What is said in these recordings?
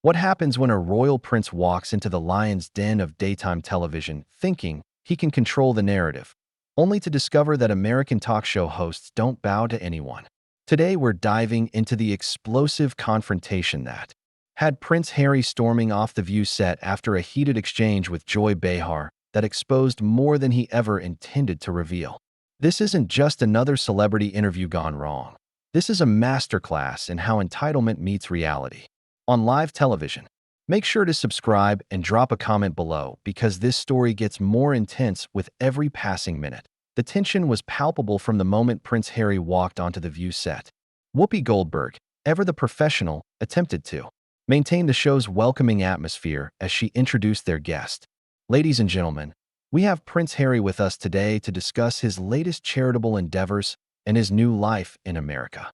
What happens when a royal prince walks into the lion's den of daytime television thinking he can control the narrative, only to discover that American talk show hosts don't bow to anyone? Today, we're diving into the explosive confrontation that had Prince Harry storming off the View set after a heated exchange with Joy Behar that exposed more than he ever intended to reveal. This isn't just another celebrity interview gone wrong. This is a masterclass in how entitlement meets reality on live television. Make sure to subscribe and drop a comment below because this story gets more intense with every passing minute. The tension was palpable from the moment Prince Harry walked onto the View set. Whoopi Goldberg, ever the professional, attempted to maintain the show's welcoming atmosphere as she introduced their guest. Ladies and gentlemen, we have Prince Harry with us today to discuss his latest charitable endeavors and his new life in America.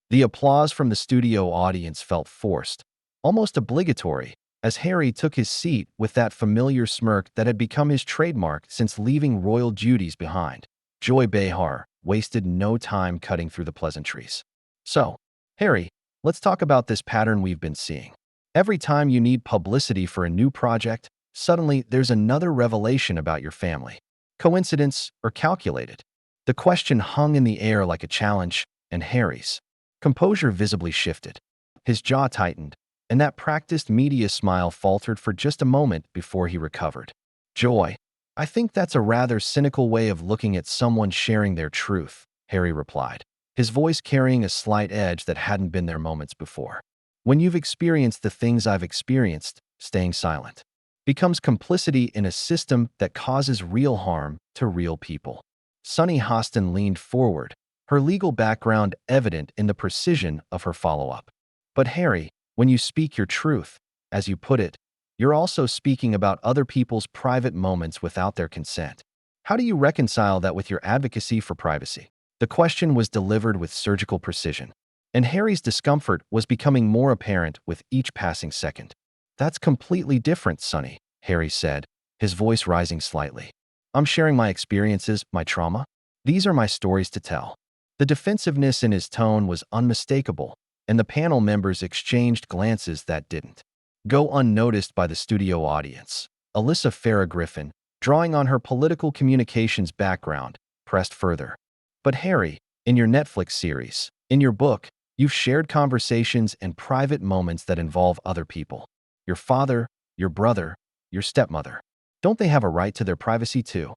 The applause from the studio audience felt forced, almost obligatory, as Harry took his seat with that familiar smirk that had become his trademark since leaving royal duties behind. Joy Behar wasted no time cutting through the pleasantries. So, Harry, let's talk about this pattern we've been seeing. Every time you need publicity for a new project, suddenly there's another revelation about your family. Coincidence or calculated? The question hung in the air like a challenge, and Harry's composure visibly shifted. His jaw tightened, and that practiced media smile faltered for just a moment before he recovered. Joy, I think that's a rather cynical way of looking at someone sharing their truth, Harry replied, his voice carrying a slight edge that hadn't been there moments before. When you've experienced the things I've experienced, staying silent becomes complicity in a system that causes real harm to real people. Sunny Hostin leaned forward, her legal background evident in the precision of her follow-up. But Harry, when you speak your truth, as you put it, you're also speaking about other people's private moments without their consent. How do you reconcile that with your advocacy for privacy? The question was delivered with surgical precision, and Harry's discomfort was becoming more apparent with each passing second. That's completely different, Sonny, Harry said, his voice rising slightly. I'm sharing my experiences, my trauma. These are my stories to tell. The defensiveness in his tone was unmistakable, and the panel members exchanged glances that didn't go unnoticed by the studio audience. Alyssa Farah Griffin, drawing on her political communications background, pressed further. But Harry, in your Netflix series, in your book, you've shared conversations and private moments that involve other people. Your father, your brother, your stepmother. Don't they have a right to their privacy too?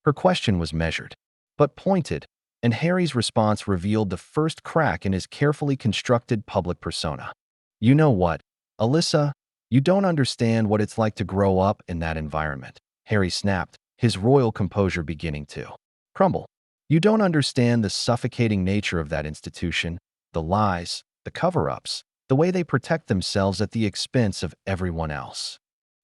Her question was measured, but pointed, and Harry's response revealed the first crack in his carefully constructed public persona. You know what, Alyssa? You don't understand what it's like to grow up in that environment, Harry snapped, his royal composure beginning to crumble. You don't understand the suffocating nature of that institution, the lies, the cover-ups, the way they protect themselves at the expense of everyone else.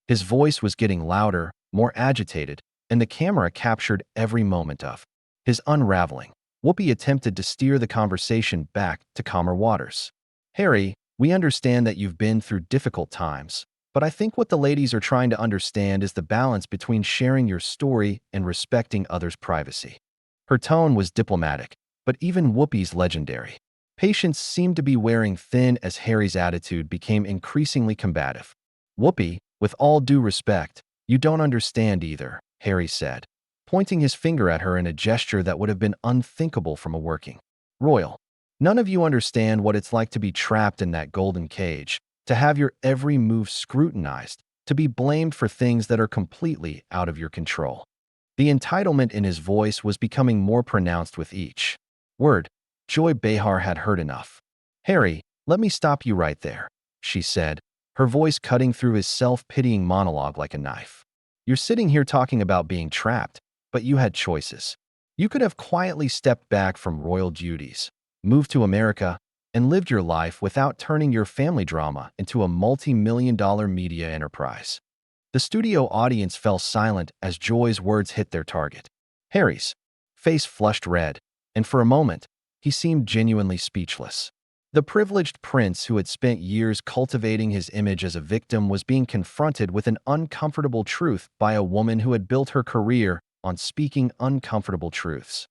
His voice was getting louder, more agitated, and the camera captured every moment of his unraveling. Whoopi attempted to steer the conversation back to calmer waters. Harry, we understand that you've been through difficult times, but I think what the ladies are trying to understand is the balance between sharing your story and respecting others' privacy. Her tone was diplomatic, but even Whoopi's legendary patience seemed to be wearing thin as Harry's attitude became increasingly combative. Whoopi, with all due respect, you don't understand either, Harry said, pointing his finger at her in a gesture that would have been unthinkable from a working royal. None of you understand what it's like to be trapped in that golden cage, to have your every move scrutinized, to be blamed for things that are completely out of your control. The entitlement in his voice was becoming more pronounced with each word. Joy Behar had heard enough. Harry, let me stop you right there, she said, her voice cutting through his self-pitying monologue like a knife. You're sitting here talking about being trapped, but you had choices. You could have quietly stepped back from royal duties, moved to America, and lived your life without turning your family drama into a multi-million-dollar media enterprise. The studio audience fell silent as Joy's words hit their target. Harry's face flushed red, and for a moment, he seemed genuinely speechless. The privileged prince who had spent years cultivating his image as a victim was being confronted with an uncomfortable truth by a woman who had built her career on speaking uncomfortable truths.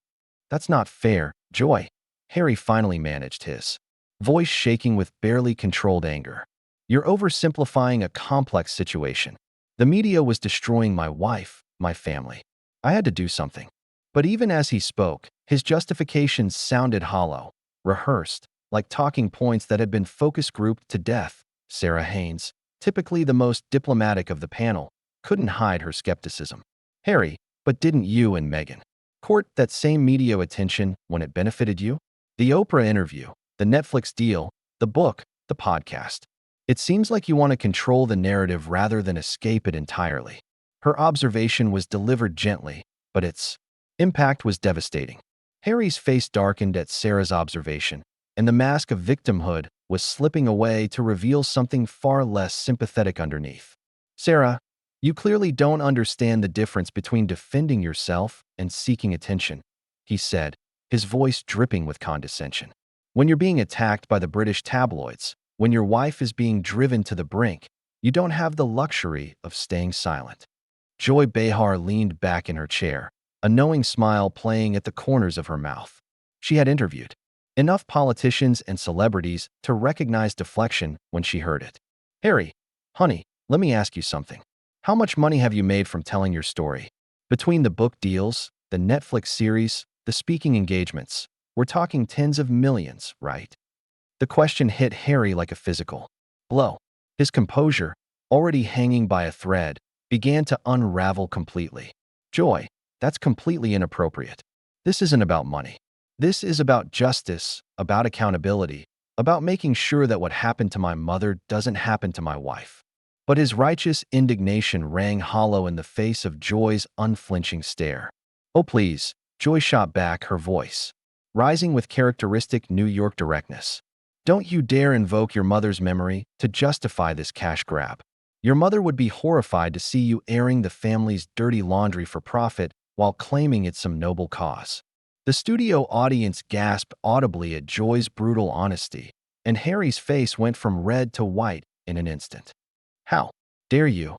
That's not fair, Joy. Harry finally managed his voice shaking with barely controlled anger. You're oversimplifying a complex situation. The media was destroying my wife, my family. I had to do something. But even as he spoke, his justifications sounded hollow, rehearsed, like talking points that had been focus grouped to death. Sarah Haynes, typically the most diplomatic of the panel, couldn't hide her skepticism. Harry, but didn't you and Meghan court that same media attention when it benefited you? The Oprah interview, the Netflix deal, the book, the podcast. It seems like you want to control the narrative rather than escape it entirely. Her observation was delivered gently, but its impact was devastating. Harry's face darkened at Sarah's observation, and the mask of victimhood was slipping away to reveal something far less sympathetic underneath. Sarah, you clearly don't understand the difference between defending yourself and seeking attention, he said, his voice dripping with condescension. When you're being attacked by the British tabloids, when your wife is being driven to the brink, you don't have the luxury of staying silent. Joy Behar leaned back in her chair, a knowing smile playing at the corners of her mouth. She had interviewed enough politicians and celebrities to recognize deflection when she heard it. Harry, honey, let me ask you something. How much money have you made from telling your story? Between the book deals, the Netflix series, the speaking engagements, we're talking tens of millions, right? The question hit Harry like a physical blow. His composure, already hanging by a thread, began to unravel completely. Joy, that's completely inappropriate. This isn't about money. This is about justice, about accountability, about making sure that what happened to my mother doesn't happen to my wife. But his righteous indignation rang hollow in the face of Joy's unflinching stare. Oh, please, Joy shot back, her voice rising with characteristic New York directness. Don't you dare invoke your mother's memory to justify this cash grab. Your mother would be horrified to see you airing the family's dirty laundry for profit while claiming it's some noble cause. The studio audience gasped audibly at Joy's brutal honesty, and Harry's face went from red to white in an instant. How dare you?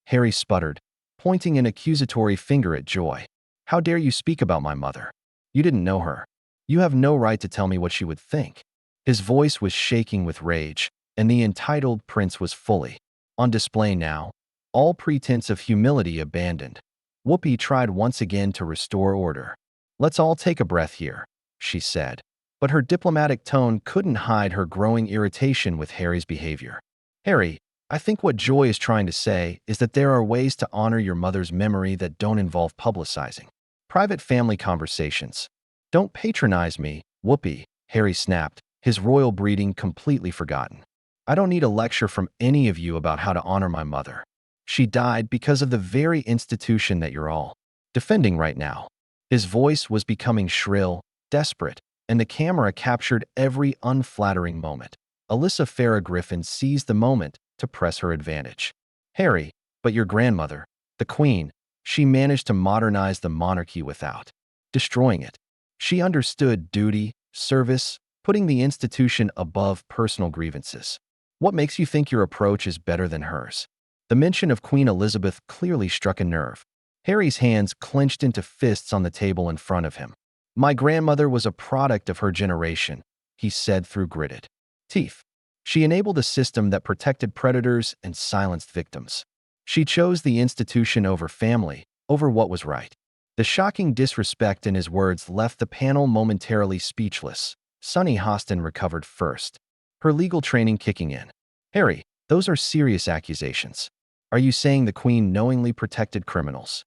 Harry sputtered, pointing an accusatory finger at Joy. How dare you speak about my mother? You didn't know her. You have no right to tell me what she would think. His voice was shaking with rage, and the entitled prince was fully on display now, all pretense of humility abandoned. Whoopi tried once again to restore order. Let's all take a breath here, she said. But her diplomatic tone couldn't hide her growing irritation with Harry's behavior. Harry, I think what Joy is trying to say is that there are ways to honor your mother's memory that don't involve publicizing private family conversations. Don't patronize me, Whoopi, Harry snapped, his royal breeding completely forgotten. I don't need a lecture from any of you about how to honor my mother. She died because of the very institution that you're all defending right now. His voice was becoming shrill, desperate, and the camera captured every unflattering moment. Alyssa Farah Griffin seized the moment to press her advantage. Harry, but your grandmother, the Queen, she managed to modernize the monarchy without destroying it. She understood duty, service, putting the institution above personal grievances. What makes you think your approach is better than hers? The mention of Queen Elizabeth clearly struck a nerve. Harry's hands clenched into fists on the table in front of him. My grandmother was a product of her generation, he said through gritted teeth. She enabled a system that protected predators and silenced victims. She chose the institution over family, over what was right. The shocking disrespect in his words left the panel momentarily speechless. Sunny Hostin recovered first, her legal training kicking in. Harry, those are serious accusations. Are you saying the Queen knowingly protected criminals?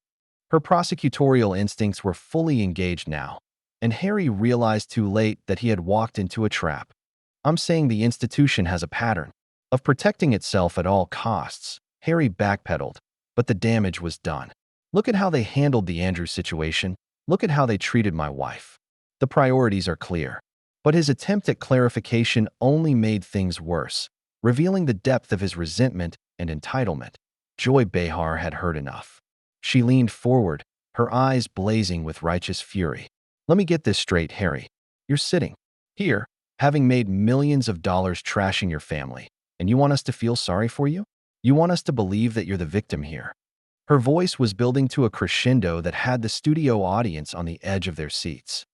Her prosecutorial instincts were fully engaged now, and Harry realized too late that he had walked into a trap. I'm saying the institution has a pattern of protecting itself at all costs. Harry backpedaled, but the damage was done. Look at how they handled the Andrew situation. Look at how they treated my wife. The priorities are clear. But his attempt at clarification only made things worse, revealing the depth of his resentment and entitlement. Joy Behar had heard enough. She leaned forward, her eyes blazing with righteous fury. Let me get this straight, Harry. You're sitting here, having made millions of dollars trashing your family, and you want us to feel sorry for you? You want us to believe that you're the victim here? Her voice was building to a crescendo that had the studio audience on the edge of their seats.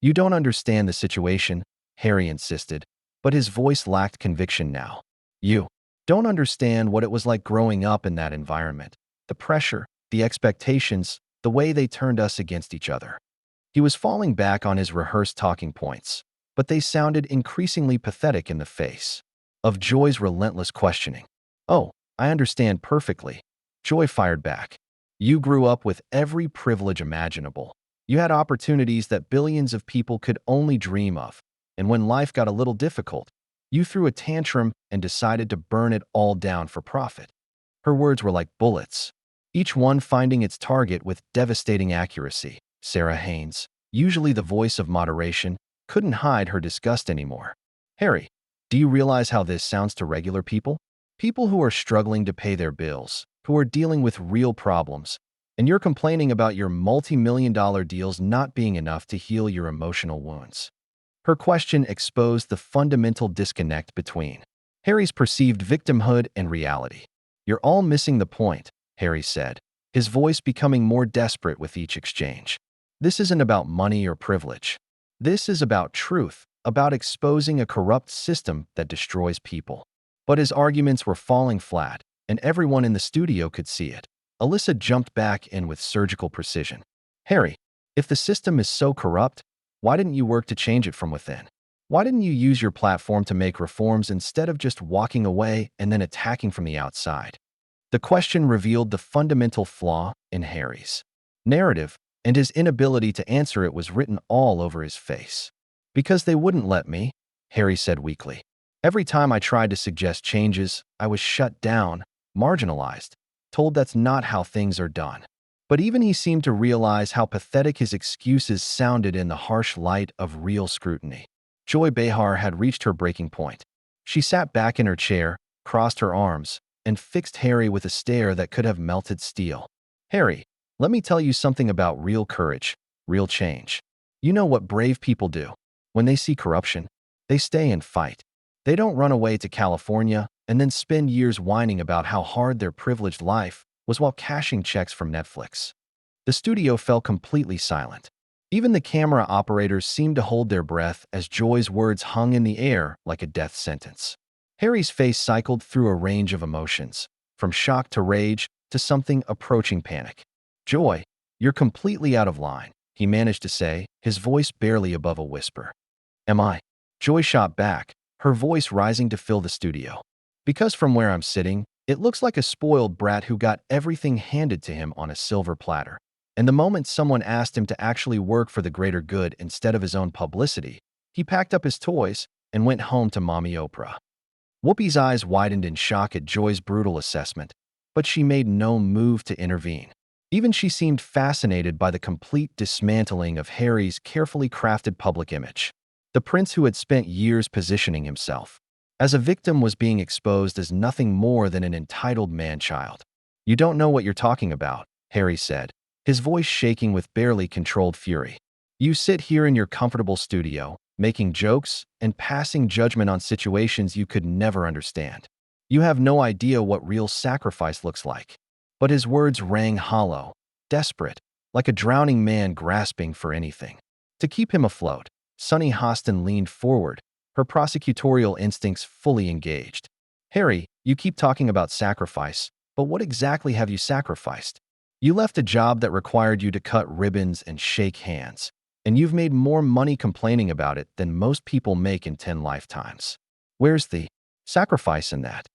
You don't understand the situation, Harry insisted, but his voice lacked conviction now. You don't understand what it was like growing up in that environment. The pressure, the expectations, the way they turned us against each other. He was falling back on his rehearsed talking points, but they sounded increasingly pathetic in the face of Joy's relentless questioning. Oh, I understand perfectly. Joy fired back. You grew up with every privilege imaginable. You had opportunities that billions of people could only dream of. And when life got a little difficult, you threw a tantrum and decided to burn it all down for profit. Her words were like bullets, each one finding its target with devastating accuracy. Sarah Haynes, usually the voice of moderation, couldn't hide her disgust anymore. Harry, do you realize how this sounds to regular people? People who are struggling to pay their bills, who are dealing with real problems, and you're complaining about your multi-million-dollar deals not being enough to heal your emotional wounds. Her question exposed the fundamental disconnect between Harry's perceived victimhood and reality. You're all missing the point, Harry said, his voice becoming more desperate with each exchange. This isn't about money or privilege. This is about truth, about exposing a corrupt system that destroys people. But his arguments were falling flat, and everyone in the studio could see it. Alyssa jumped back in with surgical precision. Harry, if the system is so corrupt, why didn't you work to change it from within? Why didn't you use your platform to make reforms instead of just walking away and then attacking from the outside? The question revealed the fundamental flaw in Harry's narrative, and his inability to answer it was written all over his face. Because they wouldn't let me, Harry said weakly. Every time I tried to suggest changes, I was shut down, marginalized, told that's not how things are done. But even he seemed to realize how pathetic his excuses sounded in the harsh light of real scrutiny. Joy Behar had reached her breaking point. She sat back in her chair, crossed her arms, and fixed Harry with a stare that could have melted steel. Harry, let me tell you something about real courage, real change. You know what brave people do. When they see corruption, they stay and fight. They don't run away to California and then spend years whining about how hard their privileged life was while cashing checks from Netflix. The studio fell completely silent. Even the camera operators seemed to hold their breath as Joy's words hung in the air like a death sentence. Harry's face cycled through a range of emotions, from shock to rage to something approaching panic. Joy, you're completely out of line, he managed to say, his voice barely above a whisper. Am I? Joy shot back, her voice rising to fill the studio. Because from where I'm sitting, it looks like a spoiled brat who got everything handed to him on a silver platter. And the moment someone asked him to actually work for the greater good instead of his own publicity, he packed up his toys and went home to Mommy Oprah. Whoopi's eyes widened in shock at Joy's brutal assessment, but she made no move to intervene. Even she seemed fascinated by the complete dismantling of Harry's carefully crafted public image. The prince who had spent years positioning himself as a victim was being exposed as nothing more than an entitled man-child. You don't know what you're talking about, Harry said, his voice shaking with barely controlled fury. You sit here in your comfortable studio, making jokes and passing judgment on situations you could never understand. You have no idea what real sacrifice looks like. But his words rang hollow, desperate, like a drowning man grasping for anything. To keep him afloat, Sunny Hostin leaned forward, her prosecutorial instincts fully engaged. Harry, you keep talking about sacrifice, but what exactly have you sacrificed? You left a job that required you to cut ribbons and shake hands, and you've made more money complaining about it than most people make in 10 lifetimes. Where's the sacrifice in that?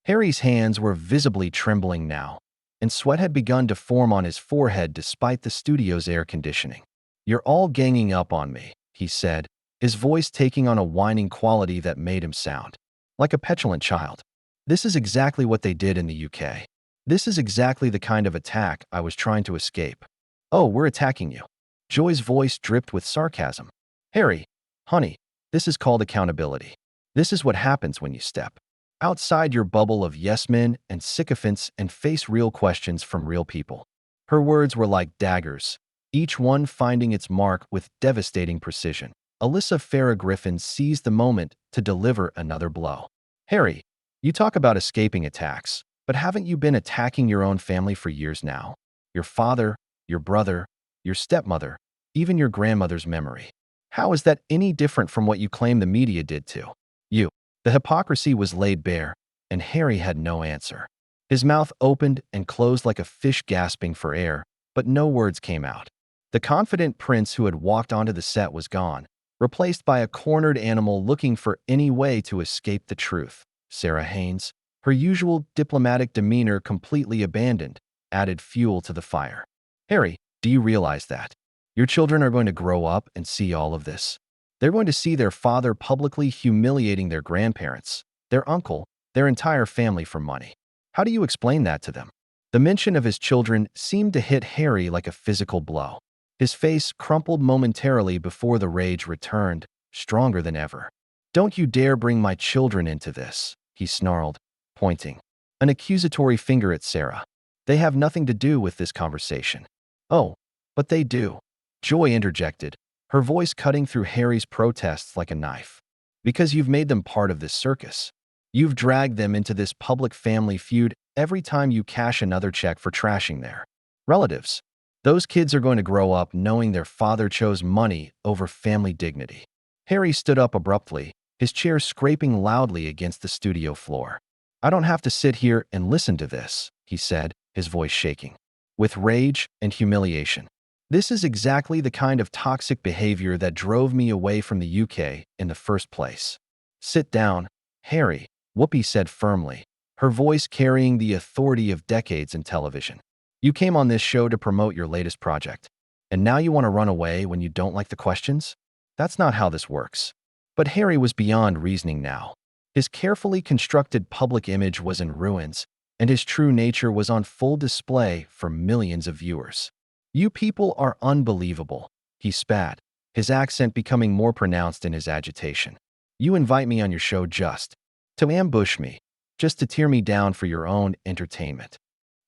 Harry's hands were visibly trembling now, and sweat had begun to form on his forehead despite the studio's air conditioning. You're all ganging up on me, he said, his voice taking on a whining quality that made him sound like a petulant child. This is exactly what they did in the UK. This is exactly the kind of attack I was trying to escape. Oh, we're attacking you. Joy's voice dripped with sarcasm. Harry, honey, this is called accountability. This is what happens when you step outside your bubble of yes-men and sycophants and face real questions from real people. Her words were like daggers, each one finding its mark with devastating precision. Alyssa Farah Griffin seized the moment to deliver another blow. Harry, you talk about escaping attacks, but haven't you been attacking your own family for years now? Your father, your brother, your stepmother, even your grandmother's memory. How is that any different from what you claim the media did to you? The hypocrisy was laid bare, and Harry had no answer. His mouth opened and closed like a fish gasping for air, but no words came out. The confident prince who had walked onto the set was gone, replaced by a cornered animal looking for any way to escape the truth. Sarah Haynes, her usual diplomatic demeanor completely abandoned, added fuel to the fire. Harry, do you realize that? Your children are going to grow up and see all of this. They're going to see their father publicly humiliating their grandparents, their uncle, their entire family for money. How do you explain that to them? The mention of his children seemed to hit Harry like a physical blow. His face crumpled momentarily before the rage returned, stronger than ever. Don't you dare bring my children into this, he snarled, pointing an accusatory finger at Sarah. They have nothing to do with this conversation. Oh, but they do, Joy interjected, her voice cutting through Harry's protests like a knife. Because you've made them part of this circus. You've dragged them into this public family feud every time you cash another check for trashing their relatives. Those kids are going to grow up knowing their father chose money over family dignity. Harry stood up abruptly, his chair scraping loudly against the studio floor. I don't have to sit here and listen to this, he said, his voice shaking with rage and humiliation. This is exactly the kind of toxic behavior that drove me away from the UK in the first place. Sit down, Harry, Whoopi said firmly, her voice carrying the authority of decades in television. You came on this show to promote your latest project, and now you want to run away when you don't like the questions? That's not how this works. But Harry was beyond reasoning now. His carefully constructed public image was in ruins, and his true nature was on full display for millions of viewers. You people are unbelievable, he spat, his accent becoming more pronounced in his agitation. You invite me on your show just to ambush me, just to tear me down for your own entertainment.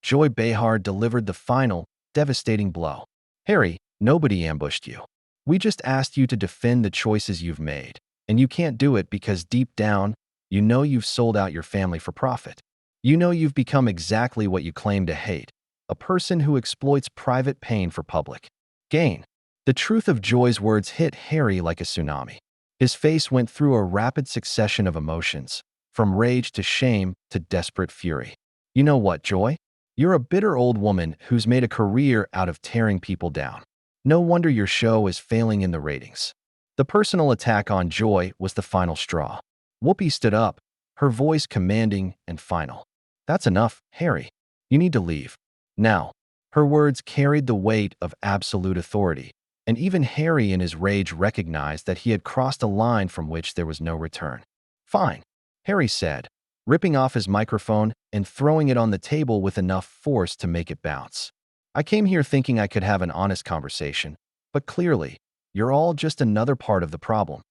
Joy Behar delivered the final, devastating blow. Harry, nobody ambushed you. We just asked you to defend the choices you've made, and you can't do it because deep down, you know you've sold out your family for profit. You know you've become exactly what you claim to hate, a person who exploits private pain for public gain. The truth of Joy's words hit Harry like a tsunami. His face went through a rapid succession of emotions, from rage to shame to desperate fury. You know what, Joy? You're a bitter old woman who's made a career out of tearing people down. No wonder your show is failing in the ratings. The personal attack on Joy was the final straw. Whoopi stood up, her voice commanding and final. That's enough, Harry. You need to leave. Now. Her words carried the weight of absolute authority, and even Harry in his rage recognized that he had crossed a line from which there was no return. Fine, Harry said, ripping off his microphone and throwing it on the table with enough force to make it bounce. I came here thinking I could have an honest conversation, but clearly, you're all just another part of the problem.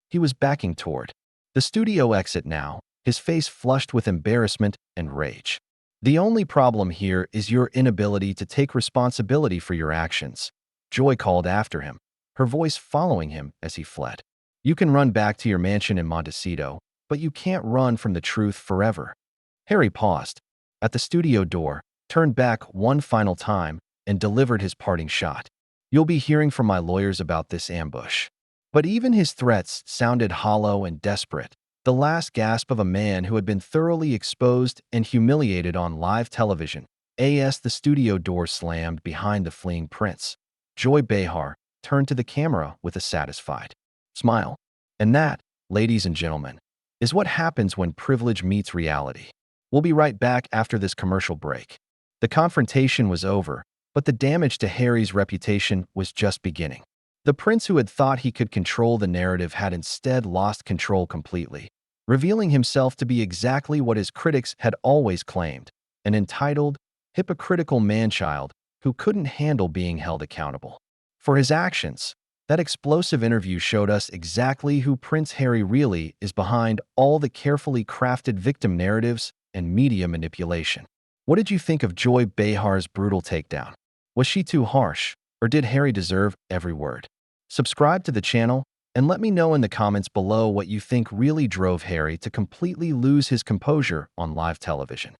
He was backing toward the studio exit now, his face flushed with embarrassment and rage. The only problem here is your inability to take responsibility for your actions, Joy called after him, her voice following him as he fled. You can run back to your mansion in Montecito, but you can't run from the truth forever. Harry paused at the studio door, turned back one final time, and delivered his parting shot. You'll be hearing from my lawyers about this ambush. But even his threats sounded hollow and desperate, the last gasp of a man who had been thoroughly exposed and humiliated on live television. As the studio door slammed behind the fleeing prince, Joy Behar turned to the camera with a satisfied smile. And that, ladies and gentlemen, is what happens when privilege meets reality. We'll be right back after this commercial break. The confrontation was over, but the damage to Harry's reputation was just beginning. The prince who had thought he could control the narrative had instead lost control completely, revealing himself to be exactly what his critics had always claimed, an entitled, hypocritical man-child who couldn't handle being held accountable for his actions. That explosive interview showed us exactly who Prince Harry really is behind all the carefully crafted victim narratives and media manipulation. What did you think of Joy Behar's brutal takedown? Was she too harsh, or did Harry deserve every word? Subscribe to the channel and let me know in the comments below what you think really drove Harry to completely lose his composure on live television.